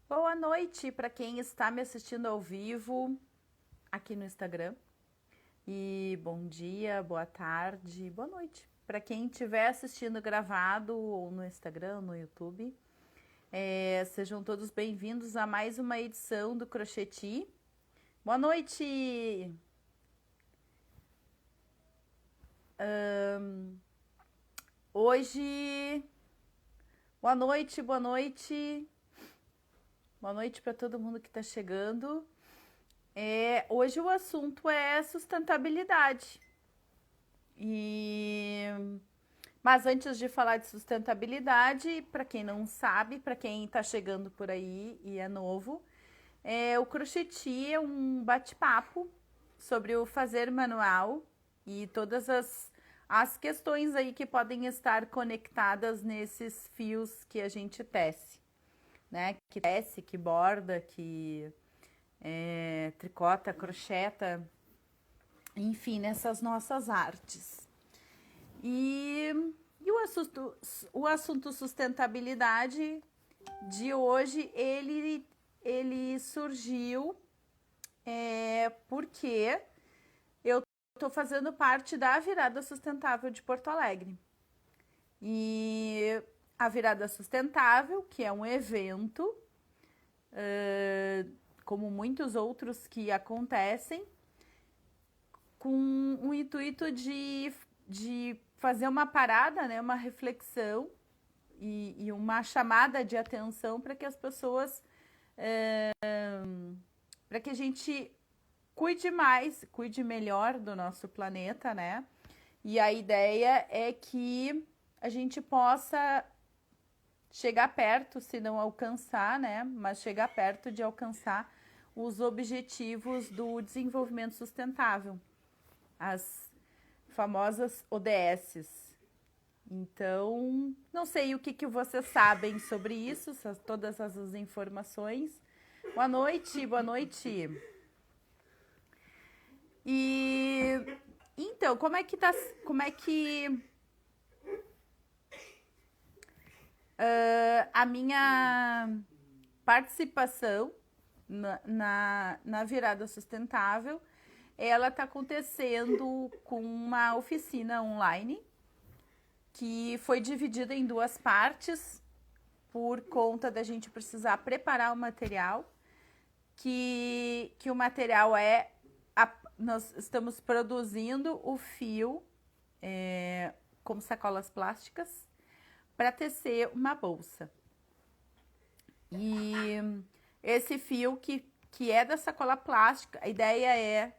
Boa noite para quem está me assistindo ao vivo aqui no Instagram. E bom dia, boa tarde, boa noite para quem estiver assistindo gravado ou no Instagram, no YouTube. Sejam todos bem-vindos a mais uma edição do Crocheti. Boa noite! Hoje, boa noite, boa noite. Boa noite para todo mundo que está chegando. Hoje o assunto é sustentabilidade. Mas antes de falar de sustentabilidade, para quem não sabe, para quem está chegando por aí e é novo, o Crocheti é um bate-papo sobre o fazer manual e todas as questões aí que podem estar conectadas nesses fios que a gente tece, né? Que tece, que borda, que tricota, crocheta, enfim, nessas nossas artes. E o assunto sustentabilidade de hoje, ele surgiu porque eu estou fazendo parte da Virada Sustentável de Porto Alegre. E a Virada Sustentável, que é um evento, como muitos outros que acontecem, com o intuito de fazer uma parada, né, uma reflexão e uma chamada de atenção para que as pessoas, para que a gente cuide mais, cuide melhor do nosso planeta, né? E a ideia é que a gente possa chegar perto, se não alcançar, né? Mas chegar perto de alcançar os objetivos do desenvolvimento sustentável, as famosas ODSs. Então, não sei o que vocês sabem sobre isso, todas essas informações. Boa noite, boa noite. E então, como é que a minha participação na virada sustentável, ela está acontecendo com uma oficina online que foi dividida em duas partes por conta da gente precisar preparar o material, que o material nós estamos produzindo o fio como sacolas plásticas para tecer uma bolsa. E esse fio que é da sacola plástica, a ideia é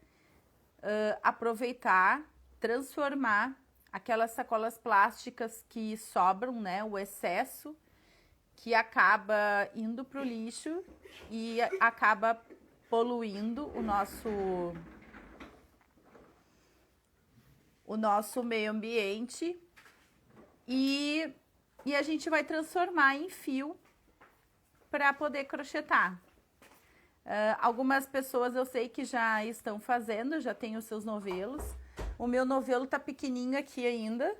aproveitar, transformar aquelas sacolas plásticas que sobram, né, o excesso, que acaba indo para o lixo e acaba poluindo o nosso meio ambiente e a gente vai transformar em fio para poder crochetar. Algumas pessoas eu sei que já estão fazendo, já tem os seus novelos. O meu novelo tá pequenininho aqui ainda,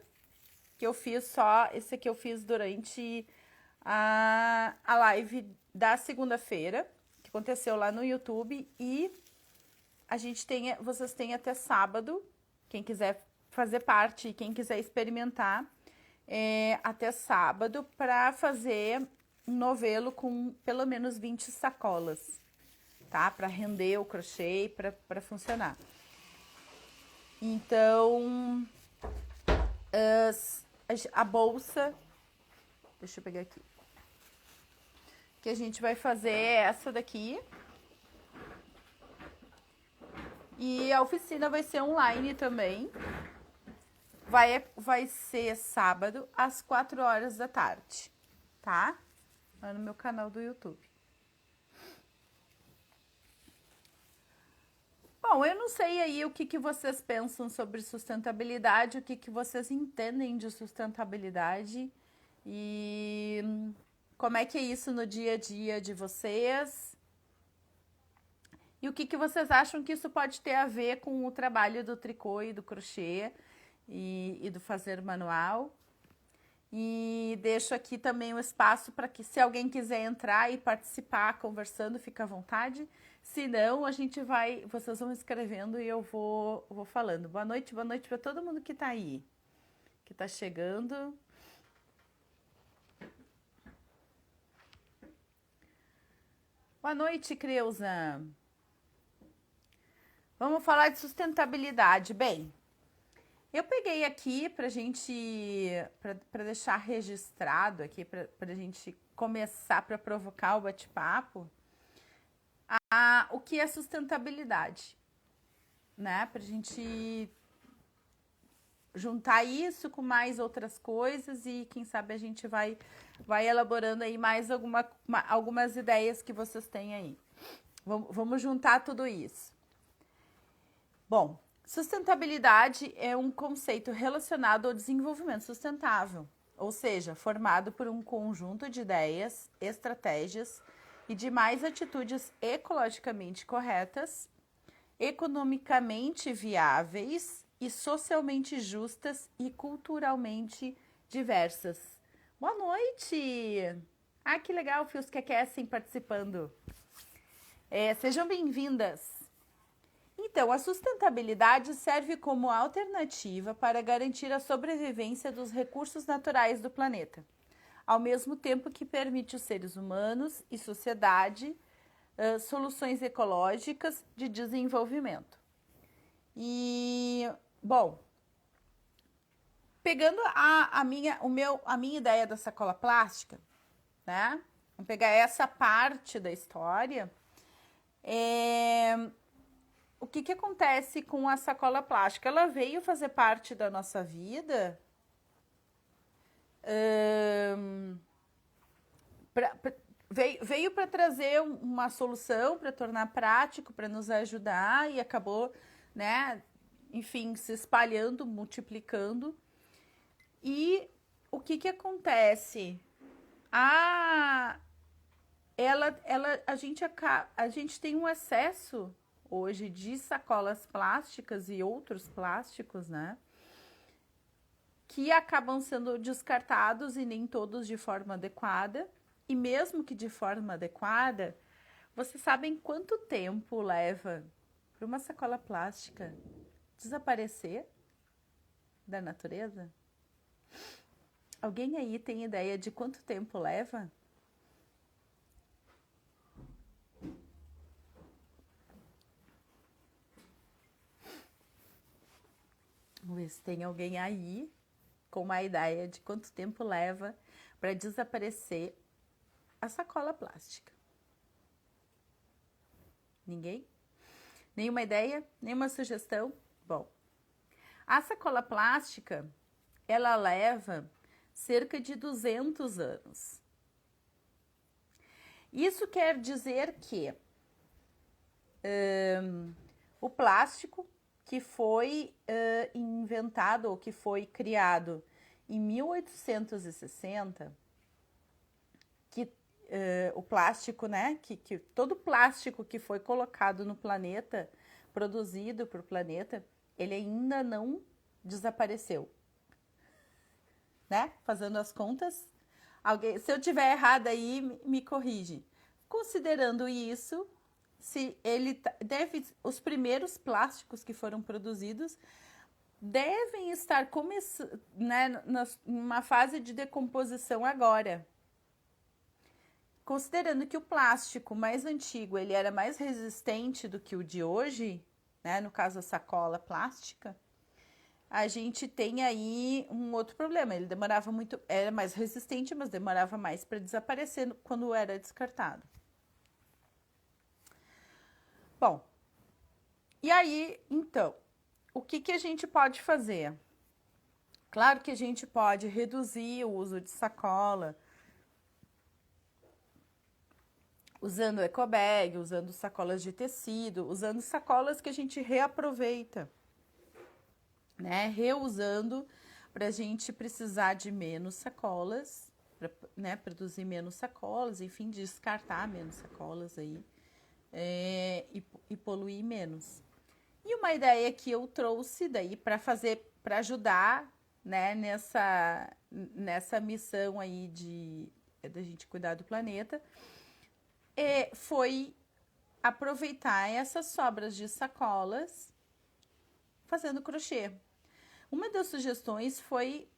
que eu fiz só, esse aqui eu fiz durante a live da segunda-feira, que aconteceu lá no YouTube, e vocês têm até sábado, quem quiser fazer parte, quem quiser experimentar, até sábado para fazer um novelo com pelo menos 20 sacolas, tá? Para render o crochê, para funcionar. Então, a bolsa, deixa eu pegar aqui, que a gente vai fazer essa daqui. E a oficina vai ser online também. Vai ser sábado às 4 horas da tarde, tá? Lá no meu canal do YouTube. Bom, eu não sei aí o que vocês pensam sobre sustentabilidade, o que vocês entendem de sustentabilidade e como é que é isso no dia a dia de vocês. E o que vocês acham que isso pode ter a ver com o trabalho do tricô e do crochê e do fazer manual? E deixo aqui também o espaço para que, se alguém quiser entrar e participar conversando, fica à vontade. Se não, vocês vão escrevendo e eu vou falando. Boa noite para todo mundo que está aí, que está chegando. Boa noite, Creuza. Vamos falar de sustentabilidade. Bem, eu peguei aqui para deixar registrado aqui, para a gente começar, para provocar o bate-papo, o que é sustentabilidade, né? Para a gente juntar isso com mais outras coisas e quem sabe a gente vai elaborando aí mais algumas ideias que vocês têm aí. Vamos juntar tudo isso. Bom, sustentabilidade é um conceito relacionado ao desenvolvimento sustentável, ou seja, formado por um conjunto de ideias, estratégias e demais atitudes ecologicamente corretas, economicamente viáveis e socialmente justas e culturalmente diversas. Boa noite! Ah, que legal, Fios que aquecem participando. Sejam bem-vindas. Então, a sustentabilidade serve como alternativa para garantir a sobrevivência dos recursos naturais do planeta, ao mesmo tempo que permite aos seres humanos e sociedade soluções ecológicas de desenvolvimento. E, bom, pegando a minha ideia da sacola plástica, né? Vamos pegar essa parte da história. O que acontece com a sacola plástica? Ela veio fazer parte da nossa vida veio para trazer uma solução, para tornar prático, para nos ajudar e acabou, né, enfim, se espalhando, multiplicando. E o que acontece? A gente tem um excesso hoje de sacolas plásticas e outros plásticos, né? Que acabam sendo descartados e nem todos de forma adequada. E mesmo que de forma adequada, vocês sabem quanto tempo leva para uma sacola plástica desaparecer da natureza? Alguém aí tem ideia de quanto tempo leva? Vamos ver se tem alguém aí com uma ideia de quanto tempo leva para desaparecer a sacola plástica. Ninguém? Nenhuma ideia? Nenhuma sugestão? Bom, a sacola plástica, ela leva cerca de 200 anos. Isso quer dizer que o plástico que foi inventado ou que foi criado em 1860, o plástico, né? Que todo plástico que foi colocado no planeta, produzido para o planeta, ele ainda não desapareceu. Né? Fazendo as contas, se eu tiver errado aí, me corrige. Considerando isso, se ele os primeiros plásticos que foram produzidos devem estar começando, né, numa fase de decomposição agora. Considerando que o plástico mais antigo ele era mais resistente do que o de hoje, né, no caso a sacola plástica, a gente tem aí um outro problema. Ele demorava muito, era mais resistente, mas demorava mais para desaparecer quando era descartado. Bom, e aí, então, o que a gente pode fazer? Claro que a gente pode reduzir o uso de sacola, usando ecobag, usando sacolas de tecido, usando sacolas que a gente reaproveita, né? Reusando para a gente precisar de menos sacolas, para, né, produzir menos sacolas, enfim, descartar menos sacolas aí e poluir menos. E uma ideia que eu trouxe daí para ajudar, né, nessa missão aí da gente cuidar do planeta, foi aproveitar essas sobras de sacolas fazendo crochê. Uma das sugestões foi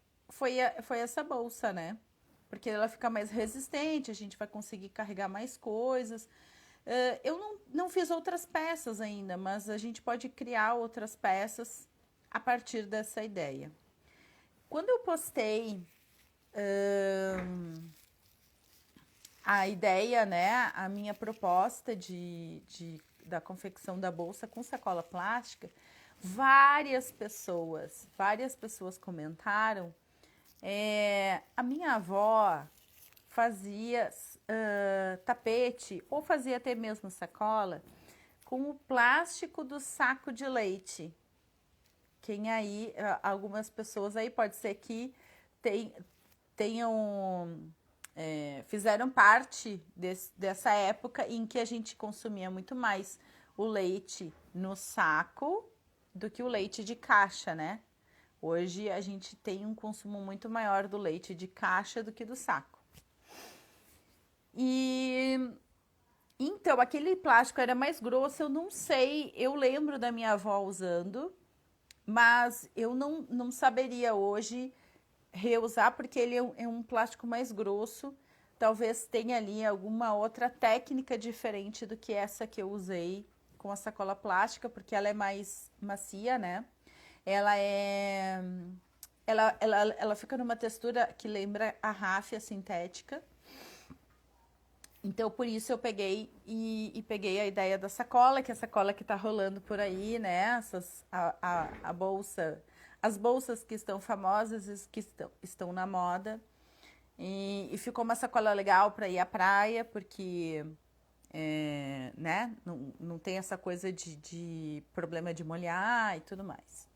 essa bolsa, né? Porque ela fica mais resistente, a gente vai conseguir carregar mais coisas. Eu não fiz outras peças ainda, mas a gente pode criar outras peças a partir dessa ideia. Quando eu postei a ideia, né, a minha proposta da confecção da bolsa com sacola plástica, várias pessoas comentaram. A minha avó fazia tapete ou fazia até mesmo sacola com o plástico do saco de leite. Quem aí, algumas pessoas aí pode ser que fizeram parte dessa época em que a gente consumia muito mais o leite no saco do que o leite de caixa, né? Hoje a gente tem um consumo muito maior do leite de caixa do que do saco. E então, aquele plástico era mais grosso, eu não sei, eu lembro da minha avó usando, mas eu não saberia hoje reusar, porque ele é um plástico mais grosso. Talvez tenha ali alguma outra técnica diferente do que essa que eu usei com a sacola plástica, porque ela é mais macia, né? Ela fica numa textura que lembra a ráfia sintética. Então, por isso eu peguei peguei a ideia da sacola, que é a sacola que tá rolando por aí, né? A bolsa, as bolsas que estão famosas e que estão na moda. E ficou uma sacola legal para ir à praia, porque né? Não tem essa coisa de problema de molhar e tudo mais.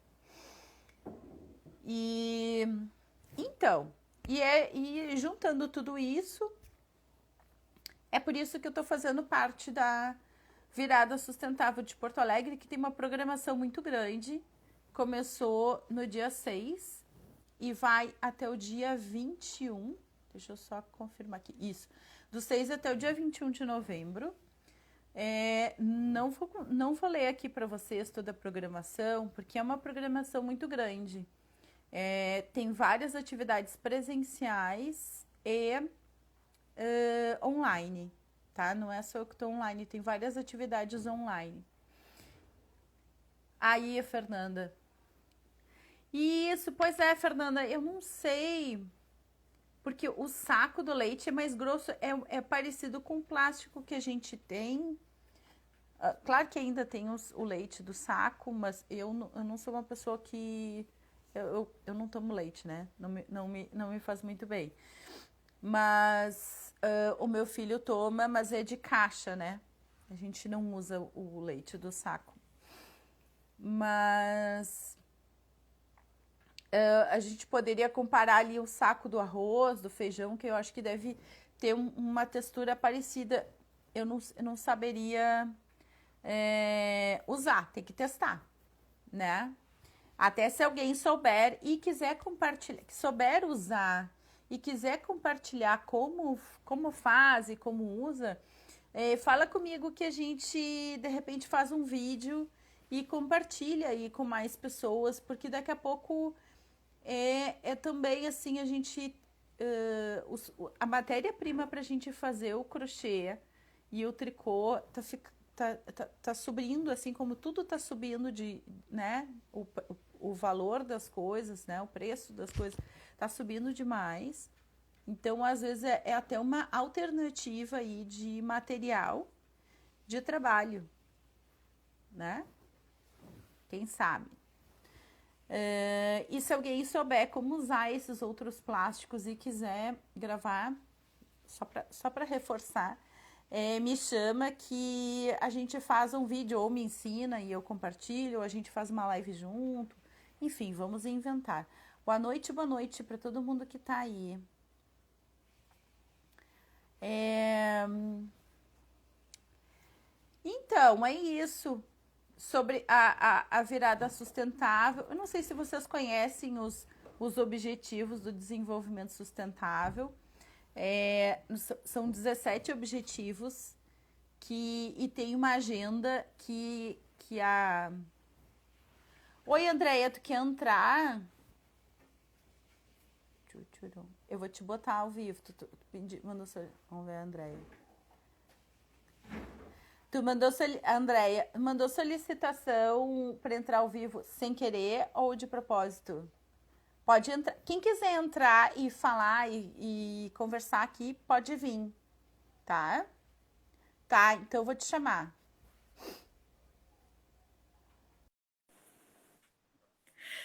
Então, e juntando tudo isso, é por isso que eu estou fazendo parte da Virada Sustentável de Porto Alegre, que tem uma programação muito grande. Começou no dia 6 e vai até o dia 21. Deixa eu só confirmar aqui. Isso. Do 6 até o dia 21 de novembro. Não vou ler aqui para vocês toda a programação, porque é uma programação muito grande. Tem várias atividades presenciais e online, tá? Não é só eu que estou online, tem várias atividades online. Aí, Fernanda. Isso, pois é, Fernanda, eu não sei, porque o saco do leite é mais grosso, é parecido com o plástico que a gente tem. Claro que ainda tem o leite do saco, mas eu não sou uma pessoa que... Eu não tomo leite, né? Não me faz muito bem. Mas o meu filho toma, mas é de caixa, né? A gente não usa o leite do saco. Mas a gente poderia comparar ali o saco do arroz, do feijão, que eu acho que deve ter uma textura parecida. Eu não saberia usar, tem que testar, né? Até se alguém souber e quiser compartilhar, que souber usar e quiser compartilhar como faz e como usa, fala comigo que a gente, de repente, faz um vídeo e compartilha aí com mais pessoas, porque daqui a pouco também assim a gente... a matéria-prima para a gente fazer o crochê e o tricô tá subindo, assim como tudo tá subindo né, o valor das coisas, né, o preço das coisas tá subindo demais. Então, às vezes, é até uma alternativa aí de material de trabalho, né? Quem sabe? E se alguém souber como usar esses outros plásticos e quiser gravar, só para reforçar, me chama que a gente faz um vídeo, ou me ensina e eu compartilho, ou a gente faz uma live junto. Enfim, vamos inventar. Boa noite para todo mundo que tá aí. Então, é isso. Sobre a virada sustentável. Eu não sei se vocês conhecem os Objetivos do Desenvolvimento Sustentável. São 17 objetivos e tem uma agenda que a... Oi, Andréia, tu quer entrar? Eu vou te botar ao vivo. Vamos ver, Andréia. A Andréia mandou solicitação para entrar ao vivo sem querer ou de propósito? Pode entrar. Quem quiser entrar e falar e conversar aqui, pode vir, tá? Tá, então eu vou te chamar.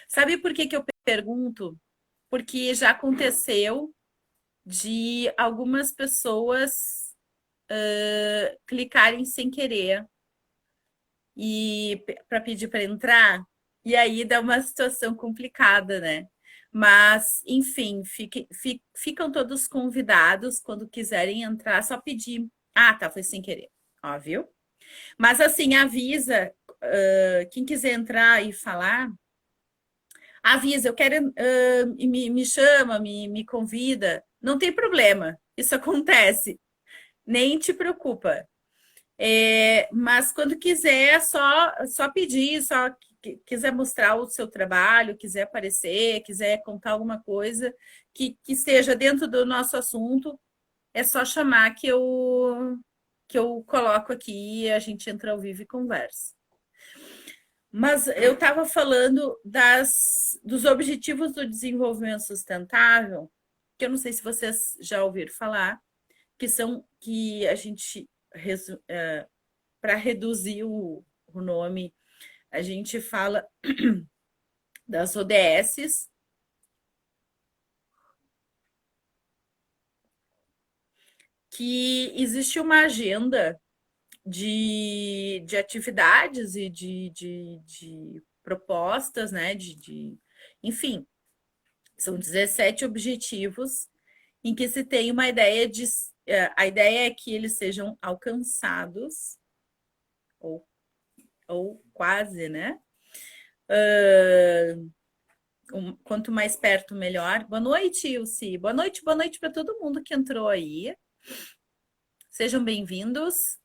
Sabe por que eu pergunto? Porque já aconteceu de algumas pessoas clicarem sem querer e para pedir para entrar, e aí dá uma situação complicada, né? Mas, enfim, ficam todos convidados quando quiserem entrar, só pedir. Ah, tá, foi sem querer, ó, viu? Mas assim, avisa quem quiser entrar e falar, avisa, eu quero, me chama, me convida, não tem problema, isso acontece, nem te preocupa. Mas quando quiser, só pedir, só quiser mostrar o seu trabalho, quiser aparecer, quiser contar alguma coisa que esteja dentro do nosso assunto, é só chamar que eu coloco aqui e a gente entra ao vivo e conversa. Mas eu estava falando dos Objetivos do Desenvolvimento Sustentável, que eu não sei se vocês já ouviram falar, que a gente, para reduzir o nome, a gente fala das ODS, que existe uma agenda de atividades e de propostas, né? Enfim, são 17 objetivos em que se tem uma ideia de. A ideia é que eles sejam alcançados, ou quase, né? Quanto mais perto, melhor. Boa noite, Ilse. Boa noite para todo mundo que entrou aí. Sejam bem-vindos.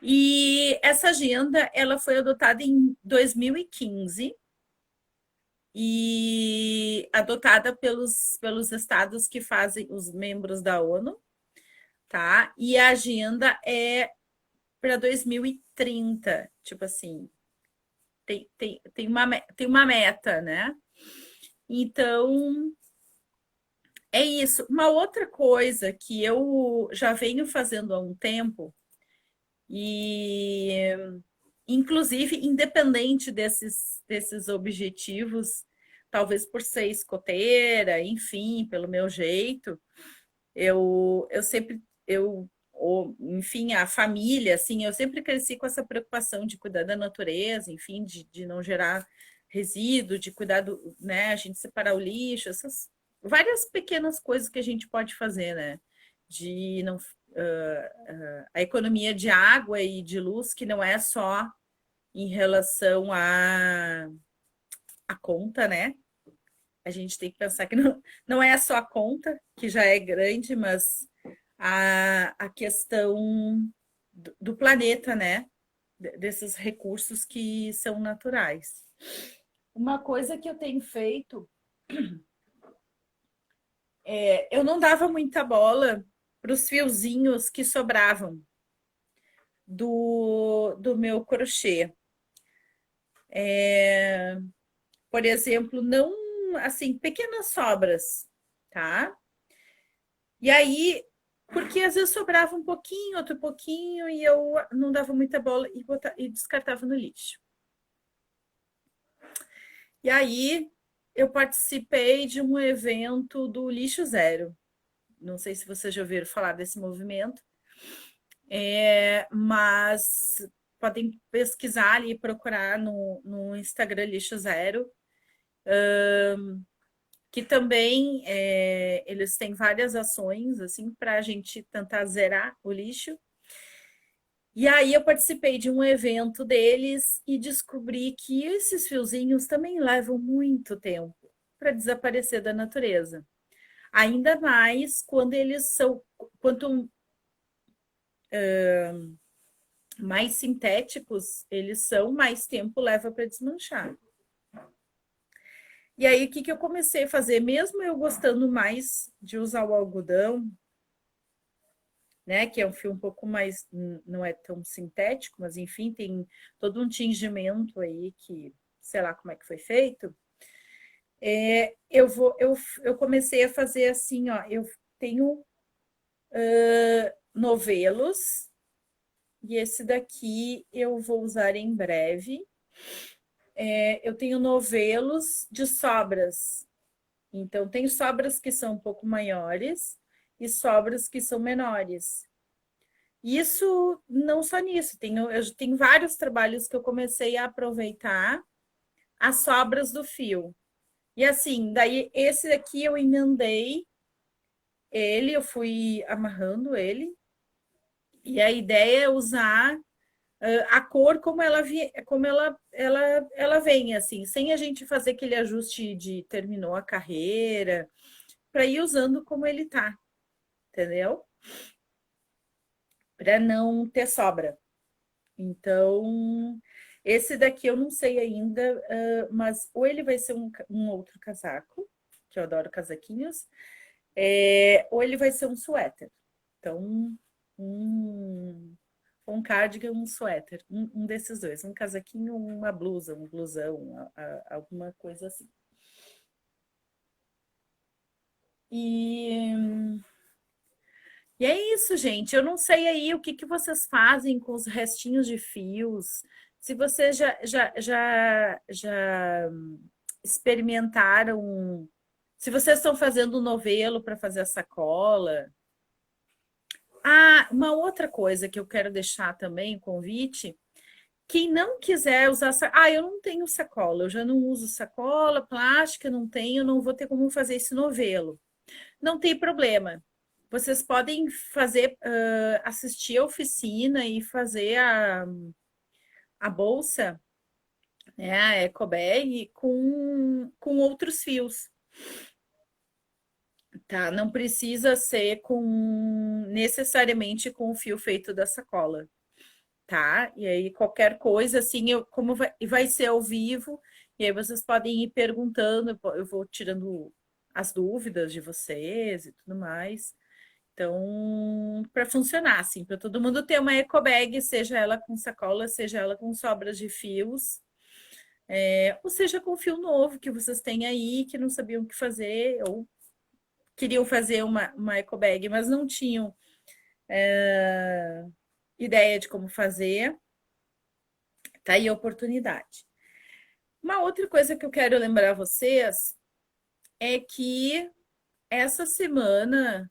E essa agenda, ela foi adotada em 2015 e adotada pelos estados que fazem os membros da ONU, tá? E a agenda é para 2030, tipo assim, tem uma meta, né? Então, é isso. Uma outra coisa que eu já venho fazendo há um tempo, e inclusive independente desses objetivos, talvez por ser escoteira, enfim, pelo meu jeito, eu sempre, enfim, a família, assim, eu sempre cresci com essa preocupação de cuidar da natureza, enfim, de não gerar resíduo, de cuidar do, né, a gente separar o lixo, essas várias pequenas coisas que a gente pode fazer, né, de não a economia de água e de luz, que não é só em relação à conta, né? A gente tem que pensar que não é só a conta, que já é grande, mas a questão do planeta, né? Desses recursos que são naturais. Uma coisa que eu tenho feito eu não dava muita bola para os fiozinhos que sobravam do meu crochê. Por exemplo, não assim, pequenas sobras, tá? E aí, porque às vezes sobrava um pouquinho, outro pouquinho, e eu não dava muita bola e descartava no lixo. E aí, eu participei de um evento do Lixo Zero. Não sei se vocês já ouviram falar desse movimento, mas podem pesquisar ali e procurar no Instagram Lixo Zero, que também eles têm várias ações assim para a gente tentar zerar o lixo. E aí eu participei de um evento deles e descobri que esses fiozinhos também levam muito tempo. para desaparecer da natureza. Ainda mais quando eles são, quanto mais sintéticos eles são, mais tempo leva para desmanchar. E aí, o que eu comecei a fazer? Mesmo eu gostando mais de usar o algodão, né? Que é um fio um pouco mais, não é tão sintético, mas enfim, tem todo um tingimento aí que, sei lá como é que foi feito. Eu comecei a fazer assim, ó, eu tenho novelos, e esse daqui eu vou usar em breve. Eu tenho novelos de sobras. Então, tem sobras que são um pouco maiores e sobras que são menores. Isso não só nisso, eu tenho vários trabalhos que eu comecei a aproveitar as sobras do fio. E assim, daí esse aqui eu emendei ele, eu fui amarrando ele, e a ideia é usar a cor como ela vem, assim, sem a gente fazer aquele ajuste de terminou a carreira, para ir usando como ele tá, entendeu? Para não ter sobra. Então, esse daqui eu não sei ainda, mas ou ele vai ser um outro casaco, que eu adoro casaquinhos, ou ele vai ser um suéter. Então, um cardigan, um suéter, um desses dois, um casaquinho, uma blusa, um blusão, alguma coisa assim. E, e é isso, gente. Eu não sei aí o que vocês fazem com os restinhos de fios. Se vocês já experimentaram. Se vocês estão fazendo um novelo para fazer a sacola. Ah, uma outra coisa que eu quero deixar também, convite. Quem não quiser usar. Eu não tenho sacola, eu já não uso sacola, plástica, não tenho, não vou ter como fazer esse novelo. Não tem problema. Vocês podem fazer, assistir a oficina e fazer a bolsa, né, a eco bag, com outros fios, tá? Não precisa ser necessariamente com o fio feito da sacola, tá? E aí qualquer coisa, assim, como vai ser ao vivo, e aí vocês podem ir perguntando, eu vou tirando as dúvidas de vocês e tudo mais. Então, para funcionar, assim, para todo mundo ter uma eco bag, seja ela com sacola, seja ela com sobras de fios, ou seja com fio novo que vocês têm aí, que não sabiam o que fazer, ou queriam fazer uma eco bag, mas não tinham ideia de como fazer, tá aí a oportunidade. Uma outra coisa que eu quero lembrar vocês é que essa semana,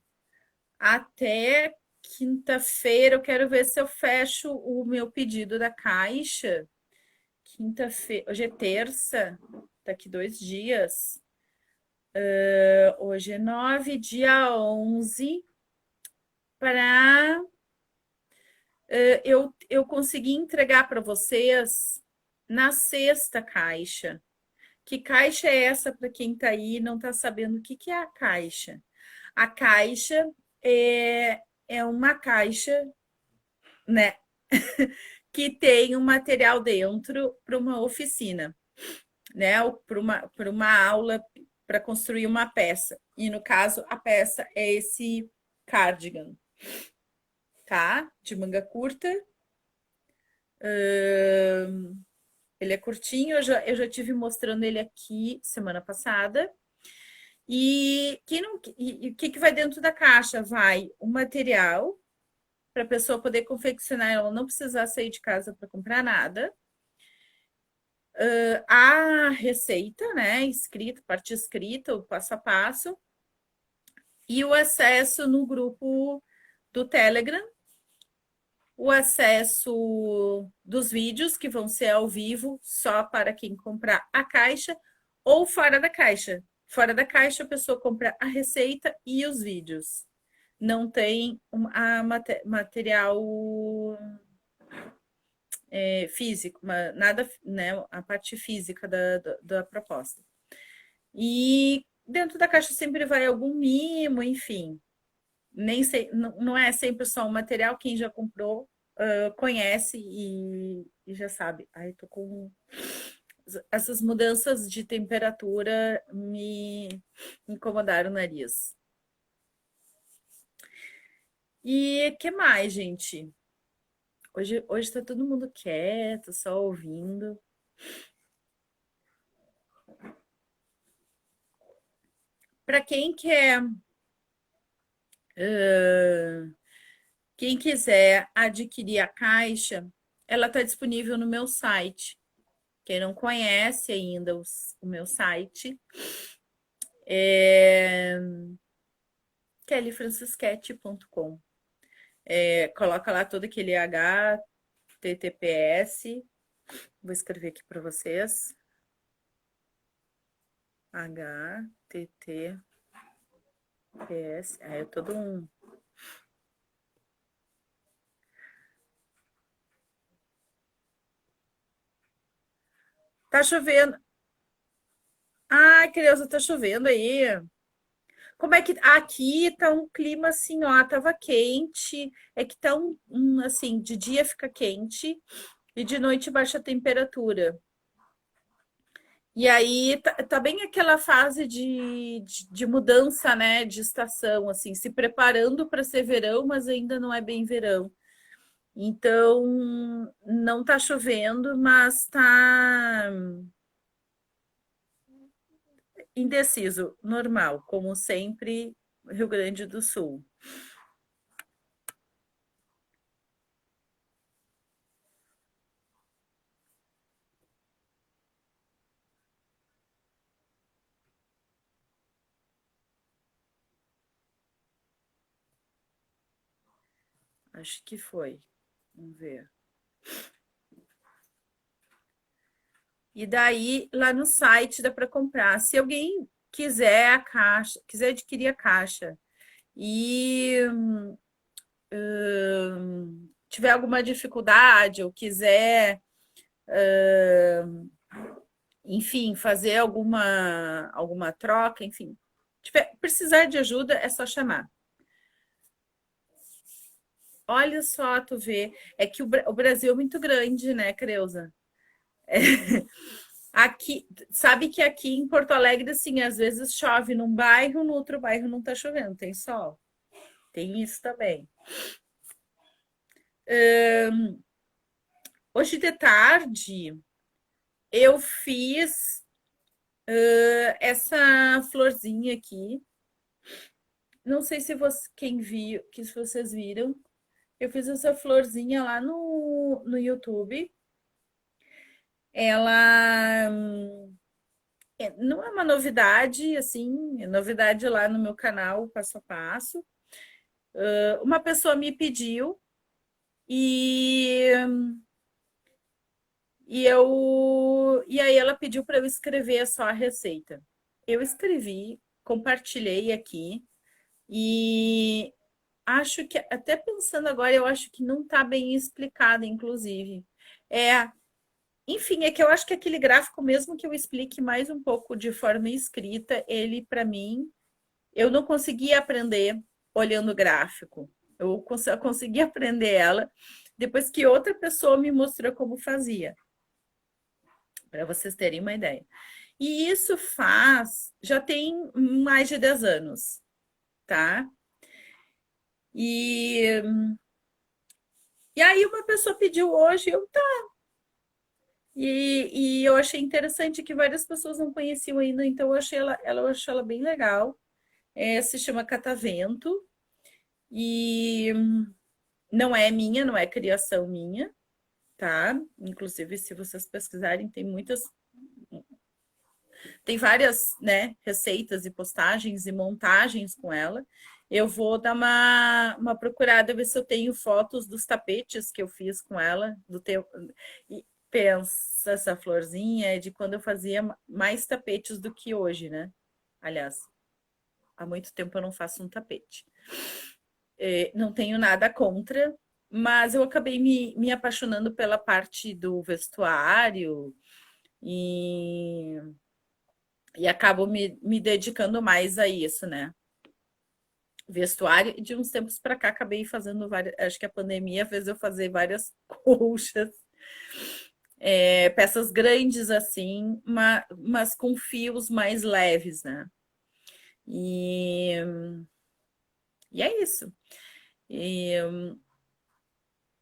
até quinta-feira, eu quero ver se eu fecho o meu pedido da Caixa. Quinta-feira, hoje é terça, daqui 2 dias. Hoje é 9, dia 11, para eu conseguir entregar para vocês na sexta caixa. Que caixa é essa para quem está aí e não está sabendo o que é a caixa? A caixa é uma caixa, né, que tem um material dentro para uma oficina, né, ou para uma aula para construir uma peça. E no caso, a peça é esse cardigan, tá? De manga curta. Ele é curtinho, eu já tive mostrando ele aqui semana passada. E o que vai dentro da caixa? Vai o material para a pessoa poder confeccionar, ela não precisar sair de casa para comprar nada. A receita, né? Escrita, parte escrita, o passo a passo. E o acesso no grupo do Telegram, o acesso dos vídeos que vão ser ao vivo só para quem comprar a caixa ou fora da caixa. Fora da caixa, a pessoa compra a receita e os vídeos. Não tem material físico, nada, né? A parte física da proposta. E dentro da caixa sempre vai algum mimo, enfim. Nem sei, não é sempre só o material, quem já comprou conhece e já sabe. Ai, tô com essas mudanças de temperatura me incomodaram o nariz. E que mais, gente? Hoje tá todo mundo quieto, só ouvindo. Para quem quer, quem quiser adquirir a caixa, ela está disponível no meu site. Quem não conhece ainda o meu site é kellyfrancisquete.com. Coloca lá todo aquele HTTPS. Vou escrever aqui para vocês. HTTPS. É todo um. Tá chovendo. Ai, criança, tá chovendo aí. Como é que aqui tá um clima assim, ó, tava quente, é que tá assim, de dia fica quente e de noite baixa a temperatura. E aí tá bem aquela fase de mudança, né, de estação, assim, se preparando para ser verão, mas ainda não é bem verão. Então, não tá chovendo, mas tá indeciso, normal, como sempre, Rio Grande do Sul. Acho que foi. Vamos ver. E daí, lá no site dá para comprar. Se alguém quiser a caixa, quiser adquirir a caixa e tiver alguma dificuldade ou quiser, enfim, fazer alguma troca, enfim, precisar de ajuda, é só chamar. Olha só, tu vê, é que o Brasil é muito grande, né, Creuza? Aqui, sabe que aqui em Porto Alegre, assim, às vezes chove num bairro, no outro bairro não tá chovendo, tem sol. Tem isso também. Hoje de tarde eu fiz essa florzinha aqui. Não sei se você, quem viu, que se vocês viram. Eu fiz essa florzinha lá no YouTube. Ela não é uma novidade, assim, é novidade lá no meu canal, passo a passo. Uma pessoa me pediu e, e aí ela pediu para eu escrever só a receita. Eu escrevi, compartilhei aqui e acho que, até pensando agora, eu acho que não está bem explicado, inclusive. É, enfim, é que eu acho que aquele gráfico, mesmo que eu explique mais um pouco de forma escrita, ele, para mim, eu não consegui aprender olhando o gráfico. Eu consegui aprender ela depois que outra pessoa me mostrou como fazia, para vocês terem uma ideia. E isso já tem mais de 10 anos, tá? E, e aí uma pessoa pediu hoje, eu tá. E eu achei interessante que várias pessoas não conheciam ainda, então eu achei ela bem legal. Se chama Catavento e não é minha, não é criação minha, tá? Inclusive, se vocês pesquisarem, tem várias, né, receitas e postagens e montagens com ela. Eu vou dar uma procurada, ver se eu tenho fotos dos tapetes que eu fiz com ela, do teu. E pensa, essa florzinha é de quando eu fazia mais tapetes do que hoje, né? Aliás, há muito tempo eu não faço um tapete. Não tenho nada contra, mas eu acabei me apaixonando pela parte do vestuário e E acabo me dedicando mais a isso, né? Vestuário. E de uns tempos para cá acabei fazendo várias. Acho que a pandemia fez eu fazer várias colchas, peças grandes assim, mas com fios mais leves, né? E, e é isso. E,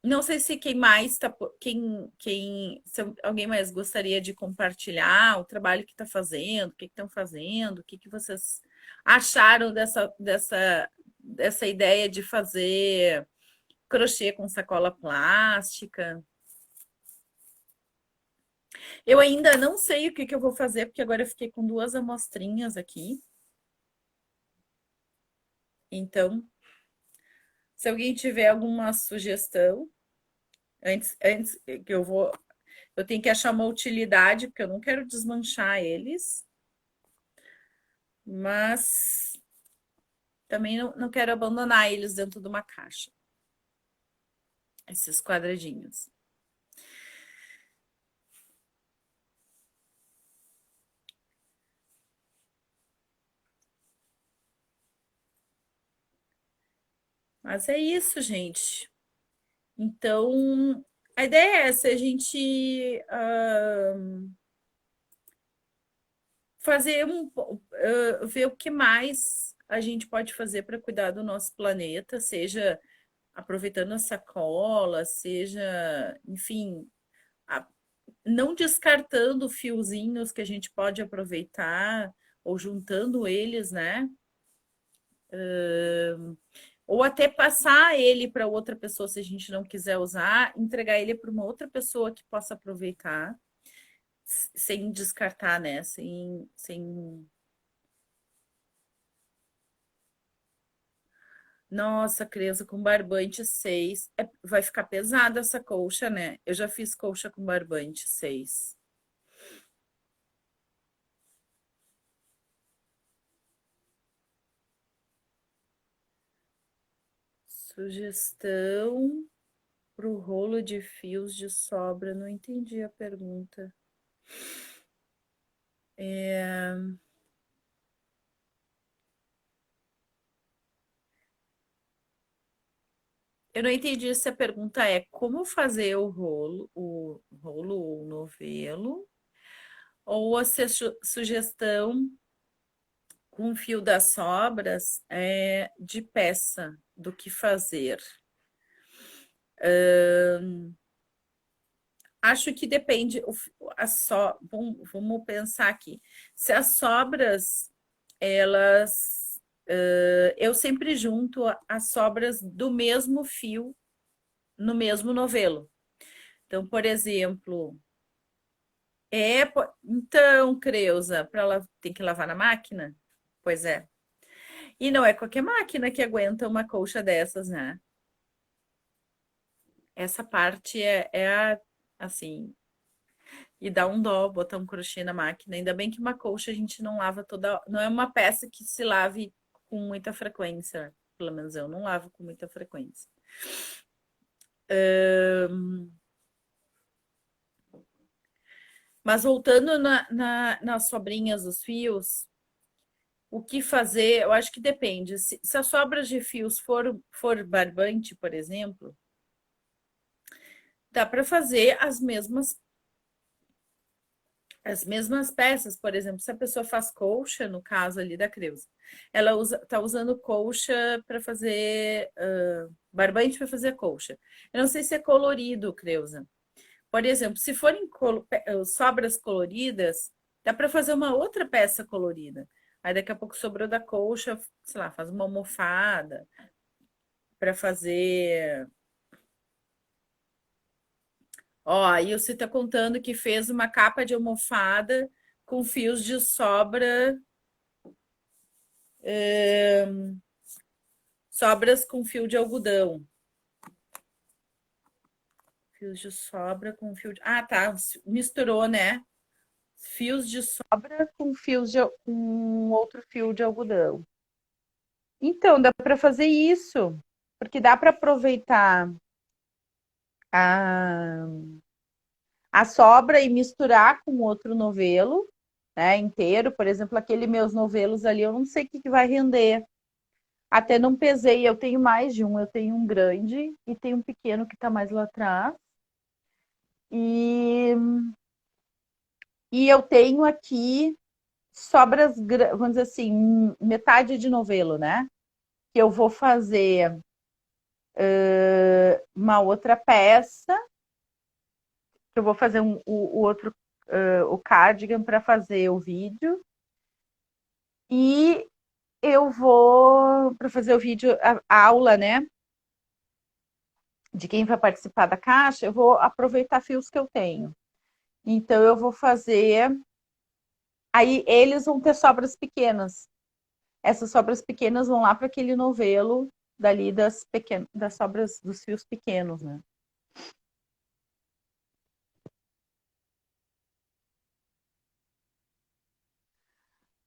não sei se quem mais tá, se alguém mais gostaria de compartilhar o trabalho que está fazendo, o que estão fazendo, o que vocês acharam dessa ideia de fazer crochê com sacola plástica. Eu ainda não sei o que eu vou fazer, porque agora eu fiquei com duas amostrinhas aqui. Então, se alguém tiver alguma sugestão, antes que eu tenho que achar uma utilidade, porque eu não quero desmanchar eles, mas também não quero abandonar eles dentro de uma caixa. Esses quadradinhos. Mas é isso, gente. Então, a ideia é essa, a gente ver o que mais a gente pode fazer para cuidar do nosso planeta, seja aproveitando a sacola, seja, enfim, a- não descartando fiozinhos que a gente pode aproveitar ou juntando eles, né? Ou até passar ele para outra pessoa se a gente não quiser usar, entregar ele para uma outra pessoa que possa aproveitar, sem descartar, né? Sem... Nossa, Creuza, com barbante 6. Vai ficar pesada essa colcha, né? Eu já fiz colcha com barbante 6. Sugestão para o rolo de fios de sobra. Não entendi a pergunta. Eu não entendi se a pergunta é como fazer o rolo ou o novelo, ou a sugestão com o fio das sobras de peça, do que fazer. Acho que depende. Vamos pensar aqui. Se as sobras, elas. Eu sempre junto as sobras do mesmo fio no mesmo novelo. Então, por exemplo, então, Creuza, para ela tem que lavar na máquina? Pois é. E não é qualquer máquina que aguenta uma colcha dessas, né? Essa parte assim, e dá um dó botar um crochê na máquina. Ainda bem que uma colcha a gente não lava toda. Não é uma peça que se lave com muita frequência. Pelo menos eu não lavo com muita frequência. Mas voltando nas sobrinhas dos fios, o que fazer? Eu acho que depende. Se as sobras de fios for barbante, por exemplo, dá para fazer as mesmas peças, por exemplo, se a pessoa faz colcha, no caso ali da Creuza, ela tá usando colcha para fazer barbante para fazer colcha. Eu não sei se é colorido, Creuza. Por exemplo, se forem sobras coloridas, dá para fazer uma outra peça colorida. Aí daqui a pouco sobrou da colcha, sei lá, faz uma almofada para fazer. Ó, aí você está contando que fez uma capa de almofada com fios de sobra, sobras com fio de algodão. Fios de sobra com fio de. Ah, tá. Misturou, né? Fios de sobra com com outro fio de algodão. Então, dá para fazer isso, porque dá para aproveitar a, a sobra e misturar com outro novelo né, inteiro. Por exemplo, aquele meus novelos ali, eu não sei o que, que vai render. Até não pesei, eu tenho mais de um. Eu tenho um grande e tenho um pequeno que está mais lá atrás. E, e eu tenho aqui sobras, vamos dizer assim, metade de novelo, né? Que eu vou fazer uma outra peça, que eu vou fazer o outro, o cardigan para fazer o vídeo. E eu vou, para fazer o vídeo, a aula, né? De quem vai participar da caixa, eu vou aproveitar fios que eu tenho. Então, eu vou fazer. Aí, eles vão ter sobras pequenas. Essas sobras pequenas vão lá para aquele novelo dali das sobras dos fios pequenos, né?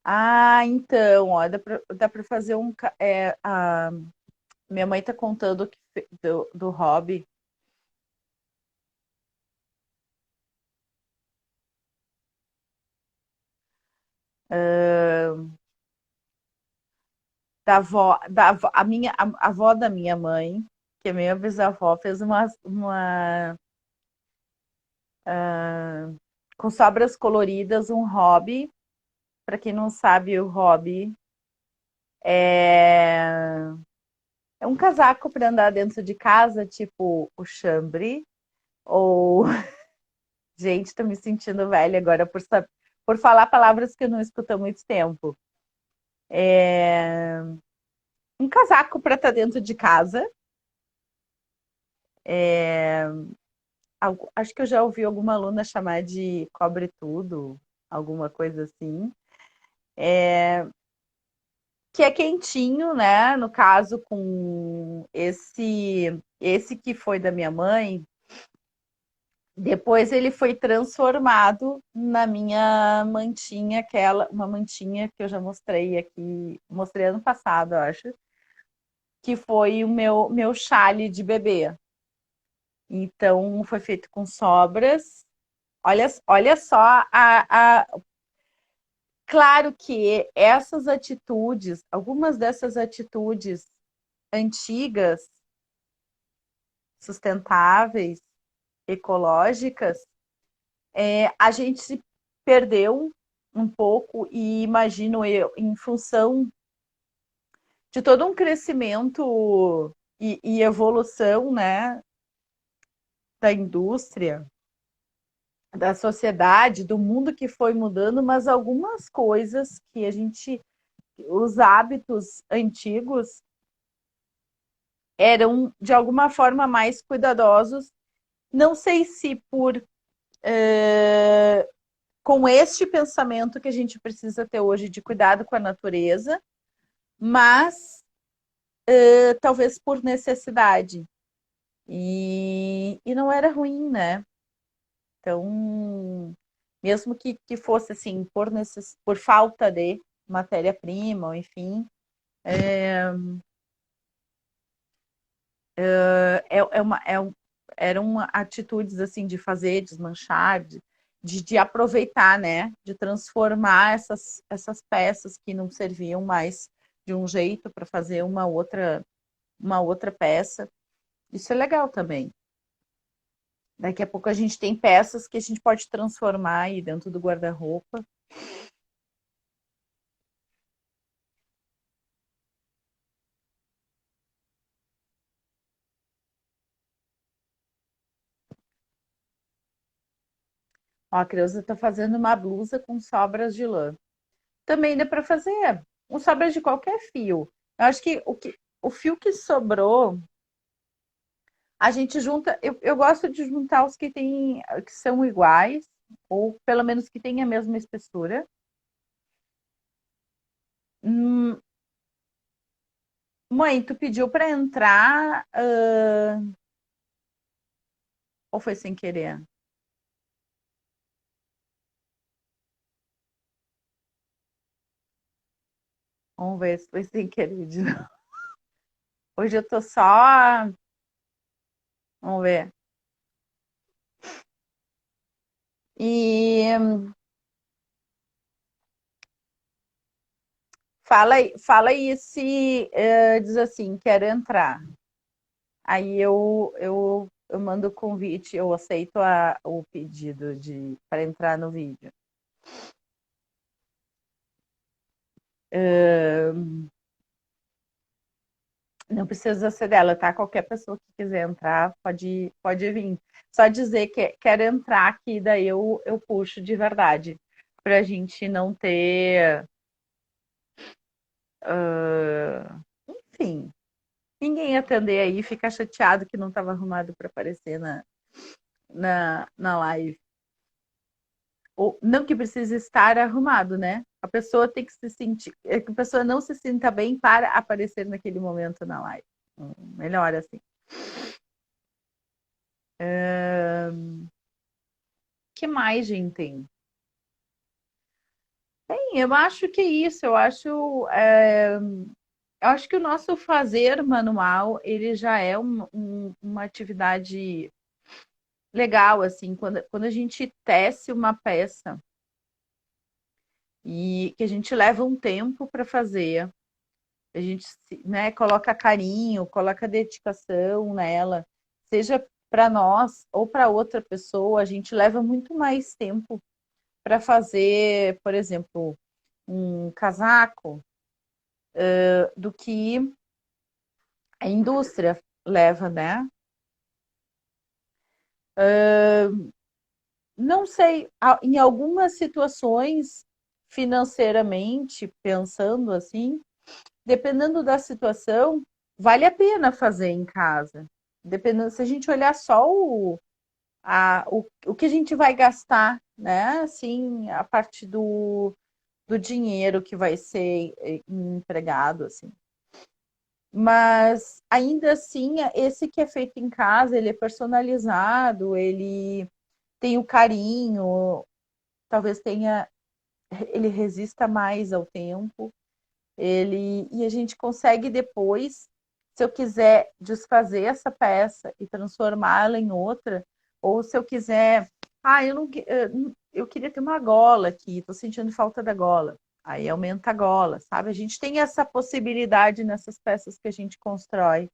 Ah, então, ó, dá pra fazer um. Minha mãe tá contando do hobby. A avó da minha mãe, que é minha bisavó, fez com sobras coloridas, um hobby. Para quem não sabe, o hobby é, é um casaco para andar dentro de casa, tipo o chambre, ou gente, tô me sentindo velha agora por falar palavras que eu não escuto há muito tempo. É um casaco para estar dentro de casa. Acho que eu já ouvi alguma aluna chamar de cobre tudo, alguma coisa assim. Que é quentinho, né? No caso, com esse que foi da minha mãe, depois ele foi transformado na minha mantinha, uma mantinha que eu já mostrei aqui, mostrei ano passado, eu acho, que foi o meu chale de bebê. Então, foi feito com sobras. Olha só Claro que essas atitudes, algumas dessas atitudes antigas, sustentáveis, ecológicas, a gente se perdeu um pouco e imagino eu, em função de todo um crescimento e evolução, né, da indústria, da sociedade, do mundo que foi mudando, mas algumas coisas que os hábitos antigos eram de alguma forma mais cuidadosos. Não sei se com este pensamento que a gente precisa ter hoje de cuidado com a natureza, mas talvez por necessidade. E não era ruim, né? Então, mesmo que fosse assim, por falta de matéria-prima, enfim, é uma, eram atitudes assim de fazer, desmanchar, de aproveitar, né? De transformar essas peças que não serviam mais de um jeito para fazer uma outra peça. Isso é legal também. Daqui a pouco a gente tem peças que a gente pode transformar aí dentro do guarda-roupa. Ó, a Creuza está fazendo uma blusa com sobras de lã. Também dá para fazer um sobras de qualquer fio. Eu acho que o fio que sobrou, a gente junta. Eu gosto de juntar os que são iguais, ou pelo menos que têm a mesma espessura. Hum, Mãe, tu pediu para entrar, ou foi sem querer? Vamos ver se foi sem querer de novo. Hoje eu tô só. Vamos ver. E fala aí se diz assim, quero entrar. Aí eu mando o convite, eu aceito o pedido para entrar no vídeo. Não precisa ser dela, tá? Qualquer pessoa que quiser entrar pode vir. Só dizer que quer entrar, que daí eu puxo de verdade. Pra gente não ter. Enfim, ninguém atender aí e ficar chateado que não estava arrumado para aparecer na live. Ou, não que precise estar arrumado, né? A pessoa tem que se sentir. Que a pessoa não se sinta bem para aparecer naquele momento na live. Melhor assim. Que mais, gente? Bem, eu acho que é isso. Eu acho que o nosso fazer manual ele já é uma atividade legal, assim, quando a gente tece uma peça e que a gente leva um tempo para fazer, a gente, né, coloca carinho, coloca dedicação nela, seja para nós ou para outra pessoa, a gente leva muito mais tempo para fazer, por exemplo, um casaco do que a indústria leva, né? Não sei, em algumas situações, financeiramente, pensando assim, dependendo da situação, vale a pena fazer em casa. Dependendo, se a gente olhar só o que a gente vai gastar, né? Assim, a parte do dinheiro que vai ser empregado, assim. Mas ainda assim, esse que é feito em casa, ele é personalizado, ele tem o carinho, talvez ele resista mais ao tempo. E a gente consegue depois, se eu quiser desfazer essa peça e transformá-la em outra, ou se eu quiser, eu não, eu queria ter uma gola aqui, estou sentindo falta da gola. Aí aumenta a gola, sabe? A gente tem essa possibilidade nessas peças que a gente constrói.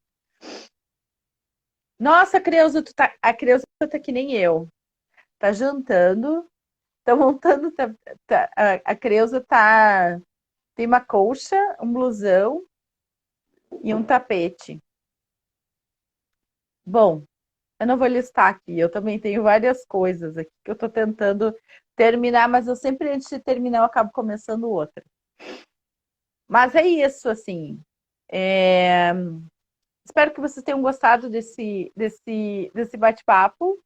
Nossa, a Creuza tá que nem eu. Tá jantando, tá montando, a Creuza tem uma colcha, um blusão e um tapete. Bom, eu não vou listar aqui, eu também tenho várias coisas aqui que eu tô tentando terminar, mas eu sempre antes de terminar eu acabo começando outra. Mas é isso, assim. É, espero que vocês tenham gostado desse bate-papo.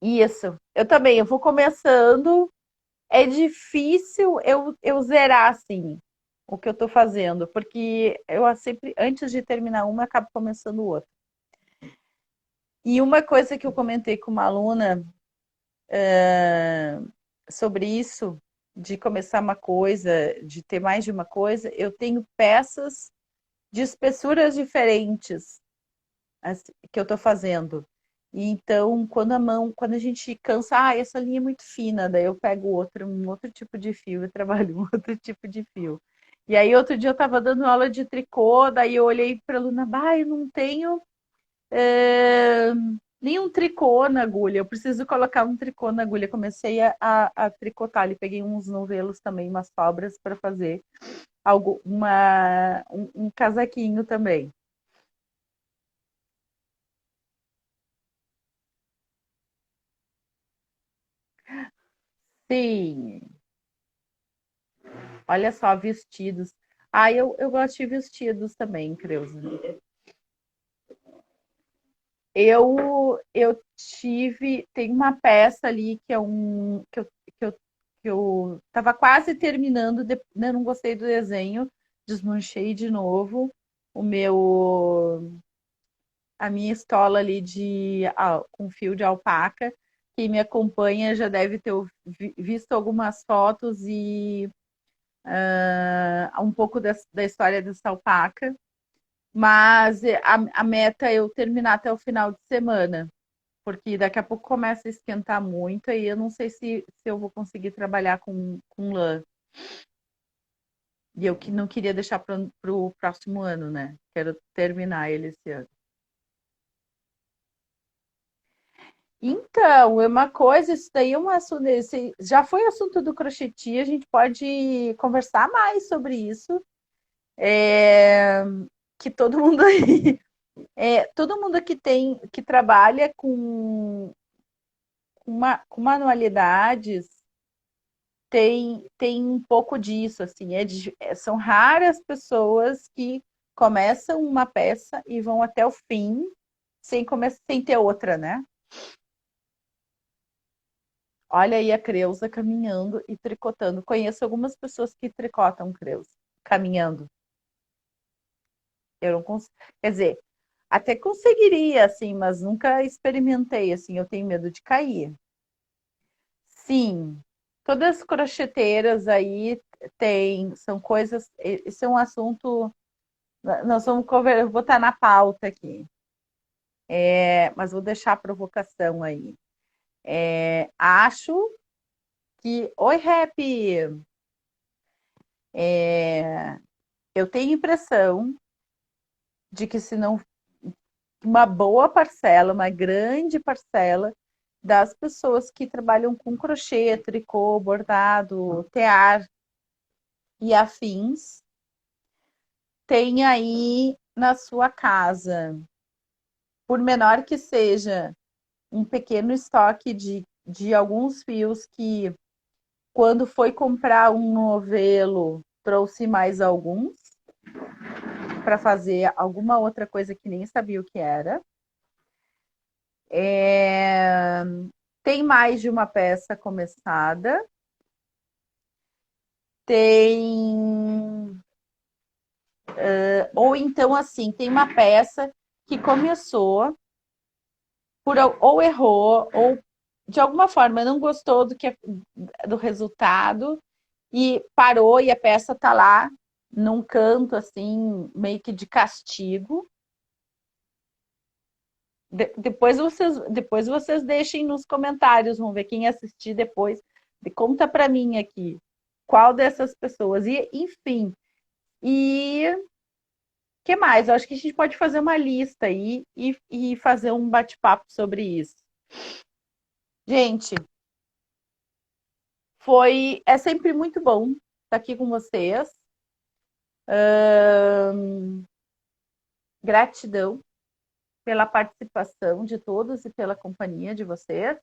Isso. Eu também, eu vou começando. É difícil eu zerar, assim, o que eu tô fazendo, porque eu sempre, antes de terminar uma, acabo começando outra. E uma coisa que eu comentei com uma aluna sobre isso, de começar uma coisa, de ter mais de uma coisa, eu tenho peças de espessuras diferentes assim, que eu estou fazendo. E então, quando a gente cansa, essa linha é muito fina, daí eu pego um outro tipo de fio e trabalho um outro tipo de fio. E aí, outro dia eu estava dando aula de tricô, daí eu olhei para a aluna, eu não tenho é, nenhum tricô na agulha, eu preciso colocar um tricô na agulha. Comecei a tricotar ali, peguei uns novelos também, umas sobras para fazer um casaquinho também. Sim, olha só, vestidos. Eu gosto de vestidos também, Creuza. Tem uma peça ali que é que eu tava quase terminando, né, não gostei do desenho, desmanchei de novo o a minha estola ali com fio de alpaca. Quem me acompanha já deve ter visto algumas fotos e um pouco da história dessa alpaca. Mas a meta é eu terminar até o final de semana, porque daqui a pouco começa a esquentar muito e eu não sei se eu vou conseguir trabalhar com lã. E eu que não queria deixar para o próximo ano, né? Quero terminar ele esse ano. Então, é uma coisa, isso daí é um assunto, já foi assunto do crocheti, a gente pode conversar mais sobre isso. É, que todo mundo aí, todo mundo que trabalha com manualidades tem um pouco disso, assim, são raras pessoas que começam uma peça e vão até o fim sem ter outra, né? Olha aí a Creuza caminhando e tricotando. Conheço algumas pessoas que tricotam Creuza, caminhando. Eu não consigo. Quer dizer, até conseguiria, assim, mas nunca experimentei, assim, eu tenho medo de cair. Sim, todas as crocheteiras aí são coisas, esse é um assunto, nós vamos conversar, vou botar na pauta aqui, mas vou deixar a provocação aí. Acho que, oi, Rap, eu tenho impressão de que se não uma boa parcela, uma grande parcela das pessoas que trabalham com crochê, tricô, bordado, tear e afins, tem aí na sua casa, por menor que seja, um pequeno estoque de alguns fios que, quando foi comprar um novelo, trouxe mais alguns para fazer alguma outra coisa que nem sabia o que era. É... Tem mais de uma peça começada. Tem. Ou então, assim, tem uma peça que começou, ou errou, ou de alguma forma não gostou do resultado e parou e a peça tá lá num canto, assim, meio que de castigo. Depois vocês deixem nos comentários, vamos ver quem assistir depois. Conta para mim aqui qual dessas pessoas. E, enfim, e que mais? Eu acho que a gente pode fazer uma lista aí e fazer um bate-papo sobre isso. Gente, é sempre muito bom estar aqui com vocês. Gratidão pela participação de todos e pela companhia de vocês,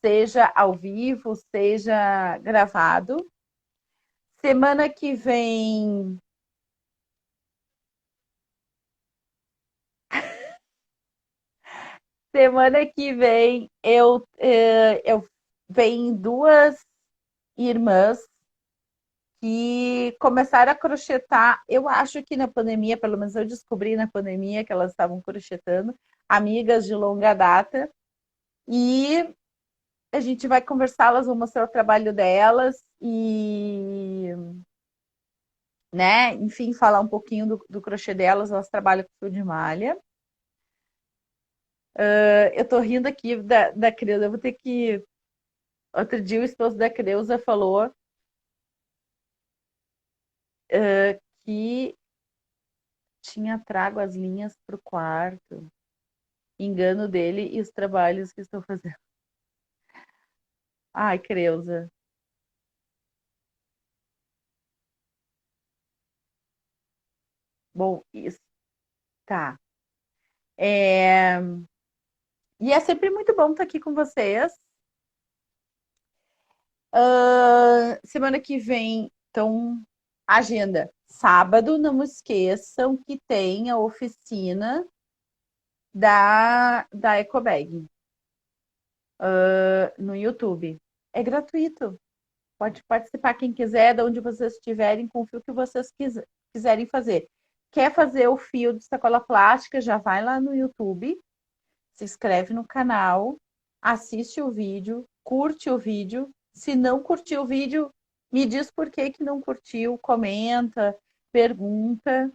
seja ao vivo, seja gravado. Semana que vem. Semana que vem eu venho duas irmãs que começaram a crochetar. Eu acho que na pandemia, pelo menos eu descobri na pandemia que elas estavam crochetando, amigas de longa data. E a gente vai conversar, elas vão mostrar o trabalho delas e, né, enfim, falar um pouquinho do crochê delas. Elas trabalham com fio de malha. Eu tô rindo aqui da Creuza, eu vou ter que. Outro dia o esposo da Creuza falou que tinha trago as linhas pro quarto. Engano dele e os trabalhos que estou fazendo. Ai, Creuza. Bom, isso. Tá. É... E é sempre muito bom estar aqui com vocês. Semana que vem, então, agenda. Sábado, não esqueçam que tem a oficina da Ecobag no YouTube. É gratuito. Pode participar quem quiser, de onde vocês estiverem, com o fio que vocês quiserem fazer. Quer fazer o fio de sacola plástica? Já vai lá no YouTube, se inscreve no canal, assiste o vídeo, curte o vídeo. Se não curtiu o vídeo, me diz por que não curtiu, comenta, pergunta,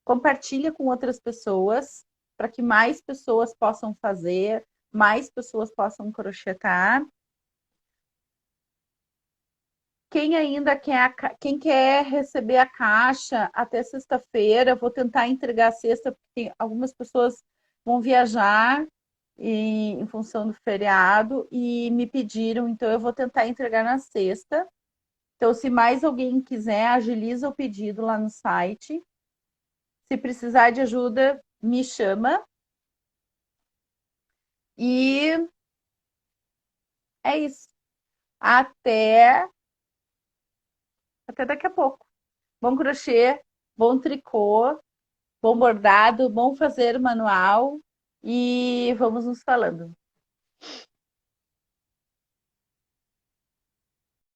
compartilha com outras pessoas, para que mais pessoas possam fazer, mais pessoas possam crochetar. quem ainda quer, quem quer receber a caixa até sexta-feira, vou tentar entregar sexta, porque algumas pessoas vão viajar em função do feriado e me pediram, então eu vou tentar entregar na sexta. Então, se mais alguém quiser, agiliza o pedido lá no site. Se precisar de ajuda, me chama. E é isso. Até, até daqui a pouco. Bom crochê, bom tricô, bom bordado, bom fazer manual e vamos nos falando.